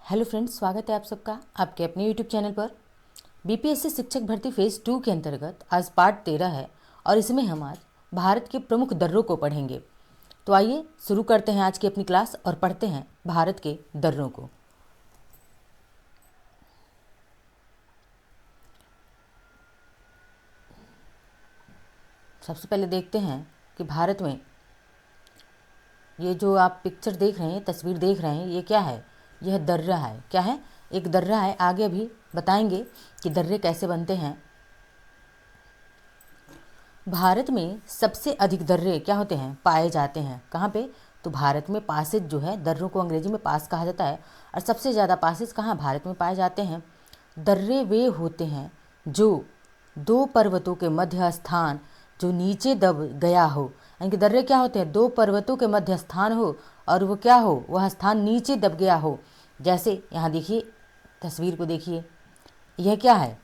Hello friends, स्वागत है आप सबका आपके अपने यूट्यूब चैनल पर। बीपीएससी शिक्षक भर्ती फेज़ 2 के अंतर्गत आज पार्ट 13 है और इसमें हम आज भारत के प्रमुख दर्रों को पढ़ेंगे। तो आइए शुरू करते हैं आज की अपनी क्लास और पढ़ते हैं भारत के दर्रों को। सबसे पहले देखते हैं कि भारत में ये जो आप पिक्चर देख रहे हैं, तस्वीर देख रहे हैं, ये क्या है? यह दर्रा है। क्या है? एक दर्रा है। आगे अभी बताएंगे कि दर्रे कैसे बनते हैं। भारत में सबसे अधिक दर्रे क्या होते हैं? पाए जाते हैं। कहाँ पे? तो भारत में पासेज जो है, दर्रों को अंग्रेजी में पास कहा जाता है। और सबसे ज़्यादा पासेज कहाँ भारत में पाए जाते हैं? दर्रे वे होते हैं जो दो पर्वतों के मध्य स्थान जो नीचे दब गया हो। यानी कि दर्रे क्या होते हैं? दो पर्वतों के मध्य स्थान हो और वो क्या हो? वह स्थान नीचे दब गया हो। जैसे यहाँ देखिए, तस्वीर को देखिए, यह क्या है?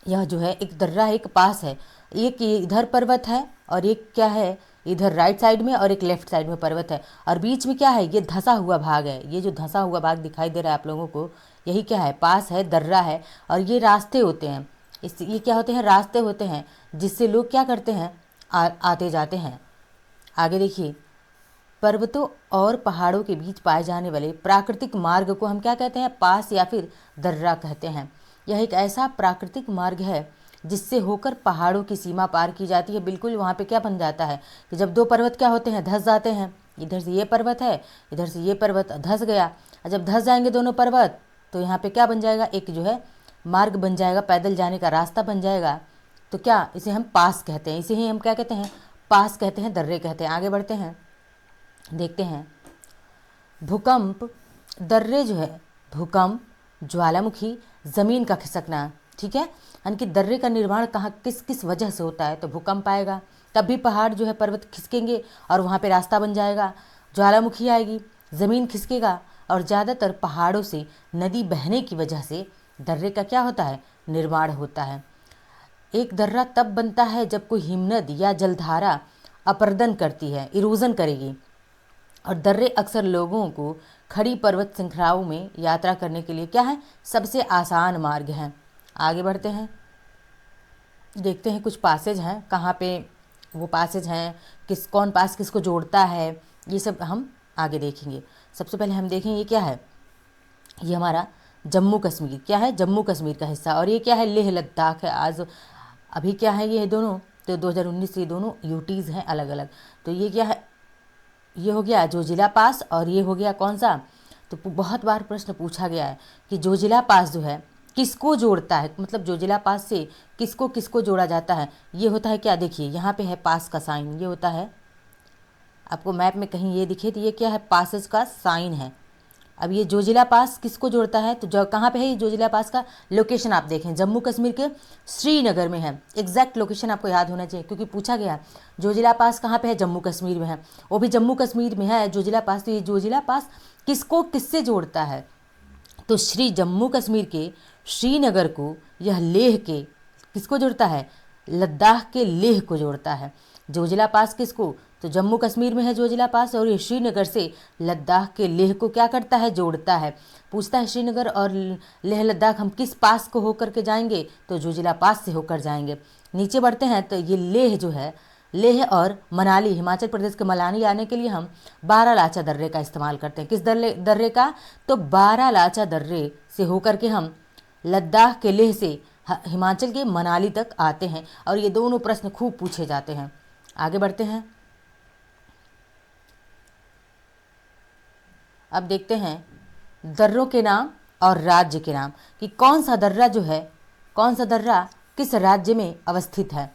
यह जो है एक दर्रा है, एक पास है। एक इधर पर्वत है और एक क्या है, इधर राइट साइड में, और एक लेफ्ट साइड में पर्वत है। और बीच में क्या है? ये धंसा हुआ भाग है। ये जो धंसा हुआ भाग दिखाई दे रहा है आप लोगों को, यही क्या है? पास है, दर्रा है। और ये रास्ते होते हैं। ये क्या होते हैं? रास्ते होते हैं जिससे लोग क्या करते हैं? आते जाते हैं। आगे देखिए, पर्वतों और पहाड़ों के बीच पाए जाने वाले प्राकृतिक मार्ग को हम क्या कहते हैं? पास या फिर दर्रा कहते हैं। यह एक ऐसा प्राकृतिक मार्ग है जिससे होकर पहाड़ों की सीमा पार की जाती है। बिल्कुल वहाँ पे क्या बन जाता है कि जब दो पर्वत क्या होते हैं? धंस जाते हैं। इधर से ये पर्वत है, इधर से ये पर्वत धंस गया। और जब धंस जाएंगे दोनों पर्वत, तो यहाँ पे क्या बन जाएगा? एक जो है मार्ग बन जाएगा, पैदल जाने का रास्ता बन जाएगा। तो क्या, इसे हम पास कहते हैं। इसे ही हम क्या कहते हैं? पास कहते हैं, दर्रे कहते हैं। आगे बढ़ते हैं, देखते हैं भूकंप। दर्रे जो है, भूकंप, ज्वालामुखी, ज़मीन का खिसकना, ठीक है। यानी कि दर्रे का निर्माण कहाँ, किस किस वजह से होता है? तो भूकंप आएगा, तब भी पहाड़ जो है पर्वत खिसकेंगे और वहाँ पे रास्ता बन जाएगा। ज्वालामुखी आएगी, ज़मीन खिसकेगा, और ज़्यादातर पहाड़ों से नदी बहने की वजह से दर्रे का क्या होता है? निर्माण होता है। एक दर्रा तब बनता है जब कोई हिमनद या जलधारा अपरदन करती है, इरोजन करेगी। और दर्रे अक्सर लोगों को खड़ी पर्वत श्रृंखलाओं में यात्रा करने के लिए क्या है? सबसे आसान मार्ग हैं। आगे बढ़ते हैं, देखते हैं कुछ पासेज हैं, कहाँ पे वो पासेज हैं, कौन पास किसको जोड़ता है, ये सब हम आगे देखेंगे। सबसे पहले हम देखेंगे ये क्या है? ये हमारा जम्मू कश्मीर क्या है? जम्मू कश्मीर का हिस्सा। और ये क्या है? लेह लद्दाख है। आज अभी क्या है ये दोनों? तो 2019 से ये दोनों यूटीज़ हैं अलग अलग। तो ये क्या है? ये हो गया जोजिला पास, और ये हो गया कौन सा? तो बहुत बार प्रश्न पूछा गया है कि जोजिला पास जो है किसको जोड़ता है, मतलब जोजिला पास से किसको किसको जोड़ा जाता है। ये होता है क्या? देखिए यहाँ पे है पास का साइन, ये होता है, आपको मैप में कहीं ये दिखे तो ये क्या है? पासेस का साइन है। अब ये जोजिला पास किसको जोड़ता है? तो जो कहाँ पे है ये जोजिला पास का लोकेशन? आप देखें, जम्मू कश्मीर के श्रीनगर में है। एग्जैक्ट लोकेशन आपको याद होना चाहिए, क्योंकि पूछा गया जोजिला पास कहाँ पे है? जम्मू कश्मीर में है। वो भी जम्मू कश्मीर में है जोजिला पास। तो ये जोजिला पास किसको किससे जोड़ता है? तो जम्मू कश्मीर के श्रीनगर को यह लेह के किसको जोड़ता है? लद्दाख के लेह को जोड़ता है। जोजिला पास किसको? तो जम्मू कश्मीर में है जोजिला पास, और ये श्रीनगर से लद्दाख के लेह को क्या करता है? जोड़ता है। पूछता है श्रीनगर और लेह लद्दाख हम किस पास को होकर के जाएंगे? तो जोजिला पास से होकर जाएंगे। नीचे बढ़ते हैं तो ये लेह जो है, लेह और मनाली, हिमाचल प्रदेश के मनाली आने के लिए हम बारालाचा दर्रे का इस्तेमाल करते हैं। किस दर्रे का? तो बारालाचा दर्रे से होकर के हम लद्दाख के लेह से हिमाचल के मनाली तक आते हैं। और ये दोनों प्रश्न खूब पूछे जाते हैं। आगे बढ़ते हैं, अब देखते हैं दर्रों के नाम और राज्य के नाम, कि कौन सा दर्रा जो है, कौन सा दर्रा किस राज्य में अवस्थित है।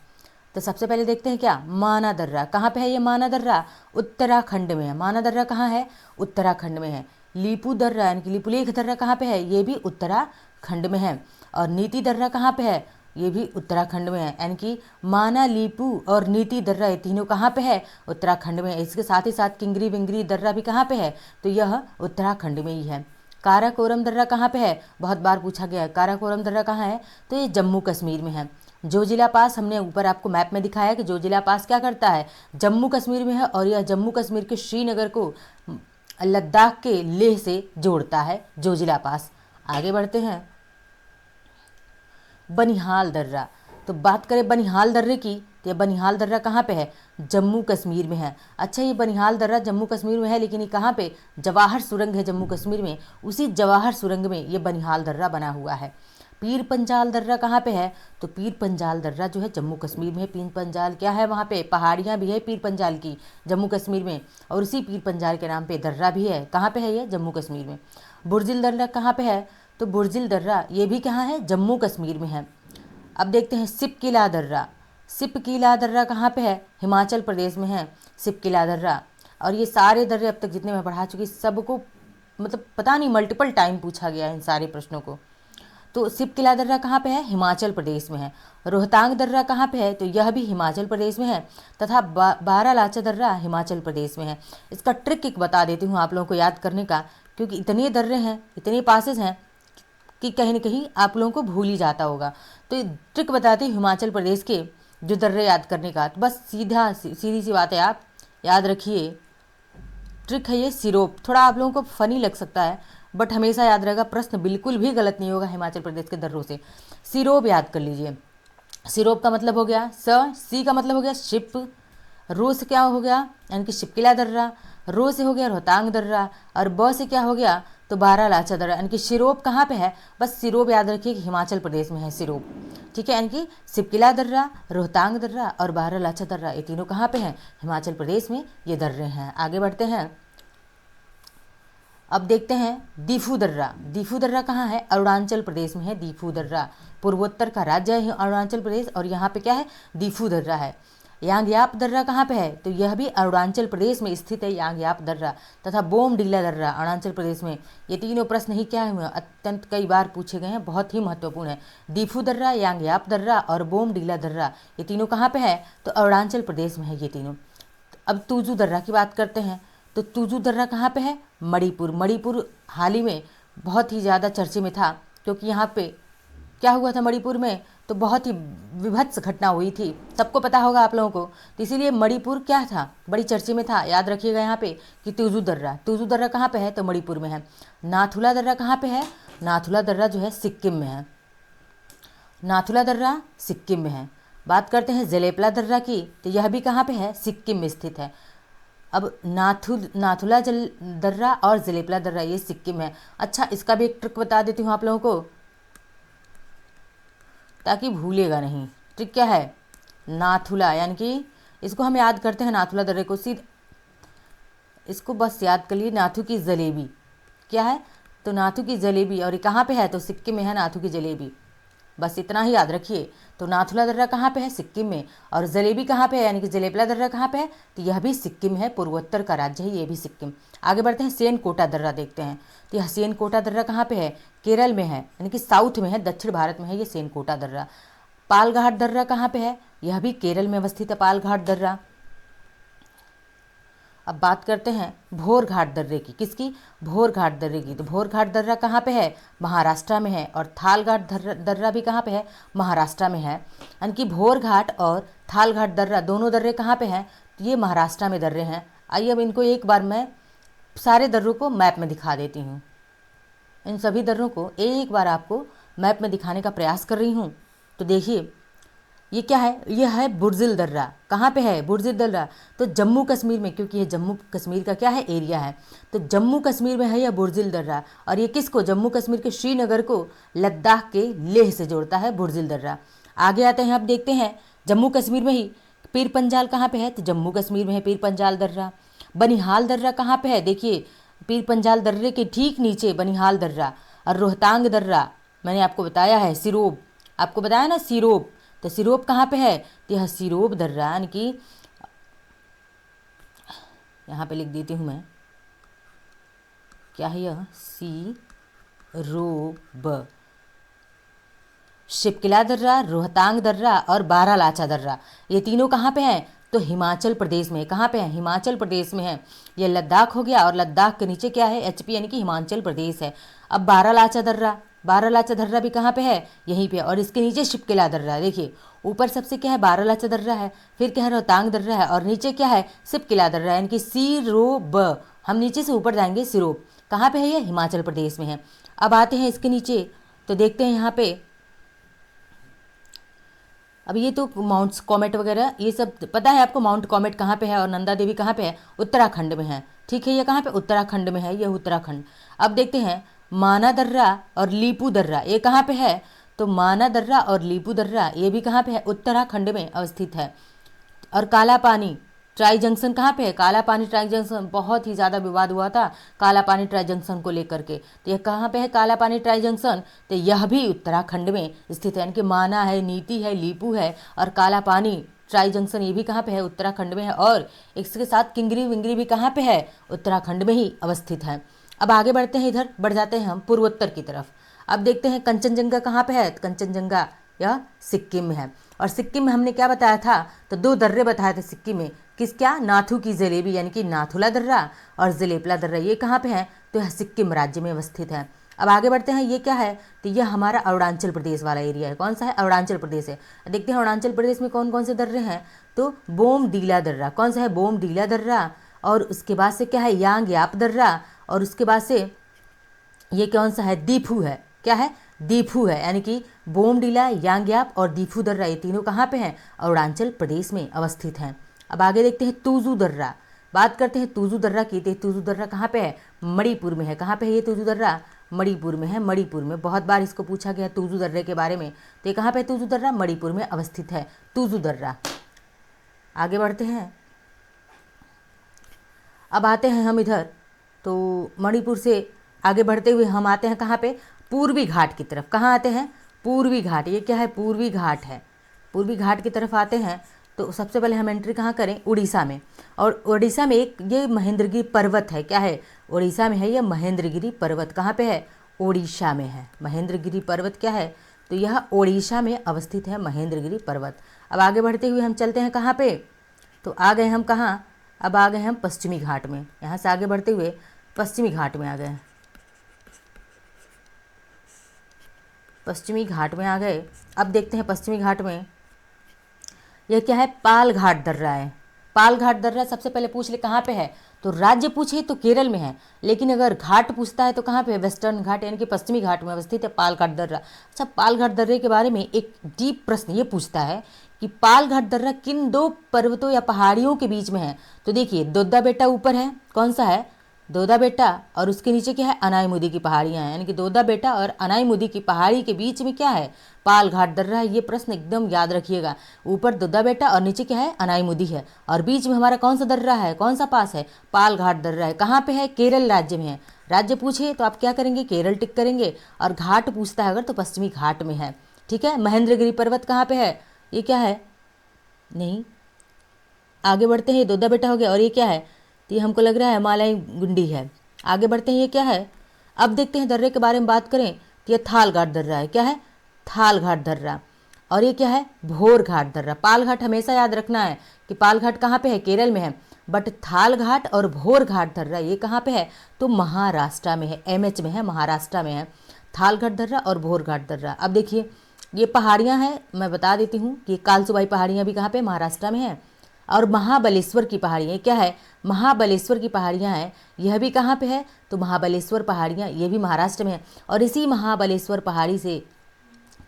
तो सबसे पहले देखते हैं क्या? माना दर्रा। कहाँ पे है ये माना दर्रा? उत्तराखंड में है। माना दर्रा कहाँ है? उत्तराखंड में है। लीपू दर्रा यानी कि लीपुलेख दर्रा कहाँ पे है? ये भी उत्तराखंड में है। और नीति दर्रा कहाँ पे है? ये भी उत्तराखंड में है। यानी कि माना, लीपू और नीति दर्रा, ये तीनों कहाँ पे है? उत्तराखंड में है। इसके साथ ही साथ किंगरी विंगरी दर्रा भी कहाँ पे है? तो यह उत्तराखंड में ही है। काराकोरम दर्रा कहाँ पे है? बहुत बार पूछा गया है। काराकोरम दर्रा कहाँ है? तो ये जम्मू कश्मीर में है। जोजिला पास हमने ऊपर आपको मैप में दिखाया कि जोजिला पास क्या करता है? जम्मू कश्मीर में है, और यह जम्मू कश्मीर के श्रीनगर को लद्दाख के लेह से जोड़ता है जोजिला पास। आगे बढ़ते हैं, बनिहाल दर्रा। तो बात करें बनिहाल दर्रे की, तो ये बनिहाल दर्रा कहाँ पे है? जम्मू कश्मीर में है। अच्छा, ये बनिहाल दर्रा जम्मू कश्मीर में है, लेकिन ये कहाँ पे? जवाहर सुरंग है जम्मू कश्मीर में, उसी जवाहर सुरंग में ये बनिहाल दर्रा बना हुआ है। पीर पंजाल दर्रा कहाँ पे है? तो पीर पंजाल दर्रा जो है जम्मू कश्मीर में है। पीर पंजाल क्या है? वहाँ पे पहाड़ियाँ भी है पीर पंजाल की जम्मू कश्मीर में, और उसी पीर पंजाल के नाम पे दर्रा भी है। कहाँ पे है ये? जम्मू कश्मीर में। बुर्जिल दर्रा कहाँ पे है? तो बुर्जिल दर्रा ये भी कहाँ है? जम्मू कश्मीर में है। अब देखते हैं सिपकिला दर्रा। सिपकिला दर्रा कहाँ पे है? हिमाचल प्रदेश में है सिपकिला दर्रा। और ये सारे दर्रे अब तक जितने मैं पढ़ा चुकी सबको मतलब पता नहीं मल्टीपल टाइम पूछा गया है इन सारे प्रश्नों को। तो सिपकिला दर्रा कहाँ पे है? हिमाचल प्रदेश में है। रोहतांग दर्रा कहाँ पे है? तो यह भी हिमाचल प्रदेश में है। तथा बारालाचा दर्रा हिमाचल प्रदेश में है। इसका ट्रिक एक बता देती हूँ आप लोगों को याद करने का, क्योंकि इतने दर्रे हैं, इतने पासेज हैं कि कहीं न कहीं आप लोगों को भूल ही जाता होगा। तो ट्रिक बताती हूँ हिमाचल प्रदेश के जो दर्रे याद करने का। तो बस सीधी सी बात है, आप याद रखिए। ट्रिक है ये सिरोप। थोड़ा आप लोगों को फनी लग सकता है, बट हमेशा याद रहेगा, प्रश्न बिल्कुल भी गलत नहीं होगा हिमाचल प्रदेश के दर्रों से। सिरोप याद कर लीजिए। सिरोप का मतलब हो गया सी का मतलब हो गया शिप, रो से क्या हो गया? यानी कि शिपकिला दर्रा। रो से हो गया रोहतांग दर्रा, और ब से क्या हो गया? तो बारालाचा दर्रा। यानी कि सिरोप कहाँ पे है? बस सिरोप याद रखिए कि हिमाचल प्रदेश में है सिरोप। ठीक है, यानी कि सिपकिला दर्रा, रोहतांग दर्रा और बारालाचा दर्रा ये तीनों कहाँ पे हैं? हिमाचल प्रदेश में ये दर्रे हैं। आगे बढ़ते हैं, अब देखते हैं दीफू दर्रा। दीफू दर्रा कहाँ है? अरुणाचल प्रदेश में है दीफू दर्रा। पूर्वोत्तर का राज्य है अरुणाचल प्रदेश, और यहाँ पे क्या है? दीफू दर्रा है। यांगयाप दर्रा कहाँ पे है? तो यह भी अरुणाचल प्रदेश में स्थित है यांगयाप दर्रा। तथा बोमडीला दर्रा अरुणाचल प्रदेश में। ये तीनों प्रश्न ही क्या हुए? अत्यंत कई बार पूछे गए हैं, बहुत ही महत्वपूर्ण है। दीफू दर्रा, यांगयाप दर्रा और बोमडीला दर्रा ये तीनों कहाँ पे है? तो अरुणाचल प्रदेश में है ये तीनों। अब तुजू दर्रा की बात करते हैं। तो तुजू दर्रा कहाँ पे है? मणिपुर। मणिपुर हाल ही में बहुत ही ज़्यादा चर्चे में था, क्योंकि यहाँ पे क्या हुआ था मणिपुर में? तो बहुत ही विभत्स घटना हुई थी, सबको पता होगा आप लोगों को। तो इसीलिए मणिपुर क्या था? बड़ी चर्चे में था। याद रखिएगा यहाँ पे कि तुजू दर्रा। तुजू दर्रा कहाँ पे है? तो मणिपुर में है। नाथुला दर्रा कहाँ पे है? नाथुला दर्रा जो है सिक्किम में है। नाथुला दर्रा सिक्किम में है। बात करते हैं जलेपला दर्रा की, तो यह भी कहाँ पे है? सिक्किम में स्थित है। अब नाथुला दर्रा और जलेपला दर्रा ये सिक्किम है। अच्छा, इसका भी एक ट्रिक बता देती हूँ आप लोगों को, ताकि भूलेगा नहीं। ट्रिक क्या है? नाथुला, यानी कि इसको हम याद करते हैं नाथुला दर्रे को, सीधे इसको बस याद कर लिए, नाथू की जलेबी। क्या है? तो नाथू की जलेबी। और ये कहाँ पे है? तो सिक्किम में है नाथू की जलेबी। बस इतना ही याद रखिए। तो नाथुला दर्रा कहाँ पे है? सिक्किम में। और जलेबी कहाँ पे है? यानी कि जलेपला दर्रा कहाँ पे है? तो यह भी सिक्किम है, पूर्वोत्तर का राज्य है ये भी सिक्किम। आगे बढ़ते हैं, सेन कोटा दर्रा देखते हैं। तो यह सेन कोटा दर्रा कहाँ पे है? केरल में है, यानी कि साउथ में है, दक्षिण भारत में है ये सेन कोटा दर्रा। पालघाट दर्रा कहाँ पे है? यह भी केरल में अवस्थित है पालघाट दर्रा। अब बात करते हैं भोरघाट दर्रे की। किसकी? भोरघाट दर्रे की। तो भोरघाट दर्रा कहाँ पे है? महाराष्ट्र में है। और थालघाट दर्रा भी कहाँ पे है? महाराष्ट्र में है। यानी कि भोरघाट और थालघाट दर्रा दोनों दर्रे कहाँ पे हैं? तो ये महाराष्ट्र में दर्रे हैं। आइए अब इनको एक बार मैं सारे दर्रों को मैप में दिखा देती हूँ। इन सभी दर्रों को एक बार आपको मैप में दिखाने का प्रयास कर रही हूँ। तो देखिए ये क्या है? यह है बुर्जिल दर्रा। कहाँ पे है बुर्जिल दर्रा? तो जम्मू कश्मीर में, क्योंकि ये जम्मू कश्मीर का क्या है? एरिया है। तो जम्मू कश्मीर में है यह बुर्जिल दर्रा। और ये किसको? जम्मू कश्मीर के श्रीनगर को लद्दाख के लेह से जोड़ता है बुर्जिल दर्रा। आगे आते हैं, अब देखते हैं जम्मू कश्मीर में ही पीर पंजाल कहाँ पे है? तो जम्मू कश्मीर में है पीर पंजाल दर्रा। बनिहाल दर्रा कहाँ पे है? देखिए पीर पंजाल दर्रे के ठीक नीचे बनिहाल दर्रा। और रोहतांग दर्रा मैंने आपको बताया है, सिरोप आपको बताया ना, सिरोप। तो सिरोप कहाँ पे है? तो यह सिरोप दर्रा, यानी कि यहाँ पे लिख देती हूँ मैं, क्या है यह? सिरोप। शिपकिला दर्रा, रोहतांग दर्रा और बारालाचा दर्रा ये तीनों कहाँ पे हैं? तो हिमाचल प्रदेश में। कहाँ पे है? हिमाचल प्रदेश में है। ये लद्दाख हो गया, और लद्दाख के नीचे क्या है? एचपी, यानी कि हिमाचल प्रदेश है। अब बारालाचा दर्रा, बारालाचा दर्रा भी कहाँ पे है? यहीं पे। और इसके नीचे शिपकिला दर्रा। देखिए ऊपर सबसे क्या है? बारालाचा दर्रा है, फिर क्या है? रोहतांग दर्रा है, और नीचे क्या है? शिपकिला दर्रा, यानी कि सिरोप हम नीचे से ऊपर जाएंगे, सिरोप कहाँ पे है, ये हिमाचल प्रदेश में है। अब आते हैं इसके नीचे तो देखते हैं यहाँ पे, अब ये तो माउंट कॉमेट वगैरह ये सब पता है आपको। माउंट कॉमेट कहाँ पे है और नंदा देवी कहाँ पे है, उत्तराखंड में है। ठीक है, ये कहाँ पे, उत्तराखंड में है, ये उत्तराखंड। अब देखते हैं माना दर्रा और लीपू दर्रा, ये कहाँ पे है, तो माना दर्रा और लीपू दर्रा ये भी कहाँ पे है, उत्तराखंड में अवस्थित है। और काला पानी ट्राई जंक्शन कहाँ पे है, काला पानी ट्राई जंक्शन, बहुत ही ज़्यादा विवाद हुआ था काला पानी ट्राई जंक्शन को लेकर के। तो यह कहाँ पे है काला पानी ट्राई जंक्शन, तो यह भी उत्तराखंड में स्थित है। यानी कि माना है, नीति है, लीपू है और काला पानी ट्राई जंक्शन ये भी कहाँ पे है, उत्तराखंड में है। और इसके साथ किंगरी विंगरी भी कहाँ पे है, उत्तराखंड में ही अवस्थित है। अब आगे बढ़ते हैं, इधर बढ़ जाते हैं हम पूर्वोत्तर की तरफ। अब देखते हैं कंचनजंगा कहाँ पे है, कंचनजंगा यह सिक्किम में है। और सिक्किम में हमने क्या बताया था, तो 2 दर्रे बताए थे सिक्किम में, किस क्या, नाथू की जलेबी यानी कि नाथुला दर्रा और जलेपला दर्रा, ये कहाँ पे है, तो यह सिक्किम राज्य में अवस्थित है। अब आगे बढ़ते हैं, ये क्या है, तो यह हमारा अरुणाचल प्रदेश वाला एरिया है। कौन सा है, अरुणाचल प्रदेश है। देखते हैं अरुणाचल प्रदेश में कौन कौन से दर्रे हैं, तो बोमडीला दर्रा, कौन सा है, बोमडीला दर्रा। और उसके बाद से क्या है, यांग याप दर्रा। और उसके बाद से ये कौन सा है, दीफू है, क्या है, दीफू है। यानी कि बोमडीला, यांग्याप और दीफू दर्रा ये तीनों कहाँ पे हैं, अरुणाचल प्रदेश में अवस्थित हैं। अब आगे देखते हैं तुजू दर्रा, बात करते हैं तुजू दर्रा की। तो तुजू दर्रा कहाँ पे है, मणिपुर में है। कहाँ पे है ये तुजू दर्रा, मणिपुर में है। मणिपुर में बहुत बार इसको पूछा गया तुजू दर्रे के बारे में। तो ये कहाँ पे तुजू दर्रा, मणिपुर में अवस्थित है तुजू दर्रा। आगे बढ़ते हैं, अब आते हैं हम इधर, तो मणिपुर से आगे बढ़ते हुए हम आते हैं कहाँ पे, पूर्वी घाट की तरफ। कहाँ आते हैं, पूर्वी घाट, ये क्या है, पूर्वी घाट है। पूर्वी घाट की तरफ आते हैं तो सबसे पहले हम एंट्री कहाँ करें, उड़ीसा में। और उड़ीसा में एक ये महेंद्रगिरी पर्वत है, क्या है, उड़ीसा में है ये महेंद्रगिरी पर्वत। कहाँ पे है, उड़ीसा में है। महेंद्रगिरी पर्वत क्या है, तो यह उड़ीसा में अवस्थित है महेंद्रगिरी पर्वत। अब आगे बढ़ते हुए हम चलते हैं कहाँ पे, तो आ गए हम कहाँ, अब आ गए हम पश्चिमी घाट में। यहाँ से आगे बढ़ते हुए पश्चिमी घाट में आ गए, पश्चिमी घाट में आ गए। अब देखते हैं पश्चिमी घाट में यह क्या है, पाल घाट दर्रा है। पाल घाट दर्रा सबसे पहले पूछ ले कहाँ पे है, तो राज्य पूछे तो केरल में है, लेकिन अगर घाट पूछता है तो कहाँ पे है, वेस्टर्न घाट यानी कि पश्चिमी घाट में अवस्थित है पाल घाट दर्रा। अच्छा, पाल घाट दर्रे के बारे में एक डीप प्रश्न ये पूछता है कि पाल घाट दर्रा किन 2 पर्वतों या पहाड़ियों के बीच में है। तो देखिए दोद्दा बेटा ऊपर है, कौन सा है, दोदा बेटा, और उसके नीचे क्या है, अनाईमुदी की पहाड़ियाँ हैं। यानी कि दोदा बेटा और अनाईमुदी की पहाड़ी के बीच में क्या है, पाल घाट दर्रा है। ये प्रश्न एकदम याद रखिएगा, ऊपर दोदा बेटा और नीचे क्या है, अनाईमुदी है, और बीच में हमारा कौन सा दर्रा है, कौन सा पास है, पाल घाट दर्रा है। कहाँ पे है, केरल राज्य में है। राज्य पूछे तो आप क्या करेंगे, केरल टिक करेंगे, और घाट पूछता है अगर तो पश्चिमी घाट में है। ठीक है, महेंद्रगिरी पर्वत कहाँ पे है, ये क्या है, नहीं आगे बढ़ते हैं, ये दोदा बेटा हो गया, और ये क्या है, तो ये हमको लग रहा है हिमालय गुंडी है। आगे बढ़ते हैं, ये क्या है, अब देखते हैं दर्रे के बारे में बात करें तो ये थाल घाट दर्रा है। क्या है, थाल घाट दर्रा। और ये क्या है, भोर घाट दर्रा। पाल घाट हमेशा याद रखना है कि पाल घाट कहाँ पे है, केरल में है, बट थाल घाट और भोर घाट दर्रा ये कहाँ पे है, तो महाराष्ट्र में है, MH में है, महाराष्ट्र में है थाल घाट दर्रा और भोर घाट दर्रा। अब देखिए ये पहाड़ियाँ हैं, मैं बता देती हूँ कि कालसुबाई पहाड़ियाँ भी कहाँ पे, महाराष्ट्र में है। और महाबलेश्वर की पहाड़ियाँ, क्या है, महाबलेश्वर की पहाड़ियाँ हैं, यह भी कहाँ पे है, तो महाबलेश्वर पहाड़ियाँ ये भी महाराष्ट्र में है। और इसी महाबलेश्वर पहाड़ी से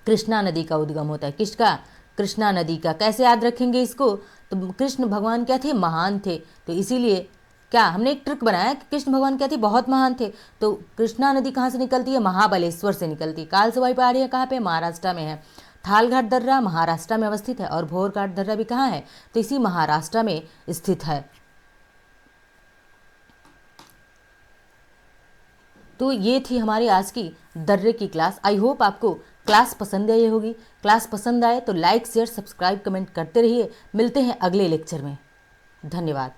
कृष्णा नदी का उद्गम होता है। किसका, कृष्णा नदी का। कैसे याद रखेंगे इसको, तो कृष्ण भगवान क्या थे, महान थे, तो इसीलिए क्या हमने एक ट्रिक बनाया कि कृष्ण भगवान क्या थे, बहुत महान थे। तो कृष्णा नदी कहाँ से निकलती है, महाबलेश्वर से निकलती है। कालसुबाई पहाड़ियाँ कहाँ पे, महाराष्ट्र में है। थाल घाट दर्रा महाराष्ट्र में अवस्थित है, और भोर घाट दर्रा भी कहाँ है, तो इसी महाराष्ट्र में स्थित है। तो ये थी हमारी आज की दर्रे की क्लास। आई होप आपको क्लास पसंद आई होगी। क्लास पसंद आए तो लाइक शेयर सब्सक्राइब कमेंट करते रहिए। मिलते हैं अगले लेक्चर में। धन्यवाद।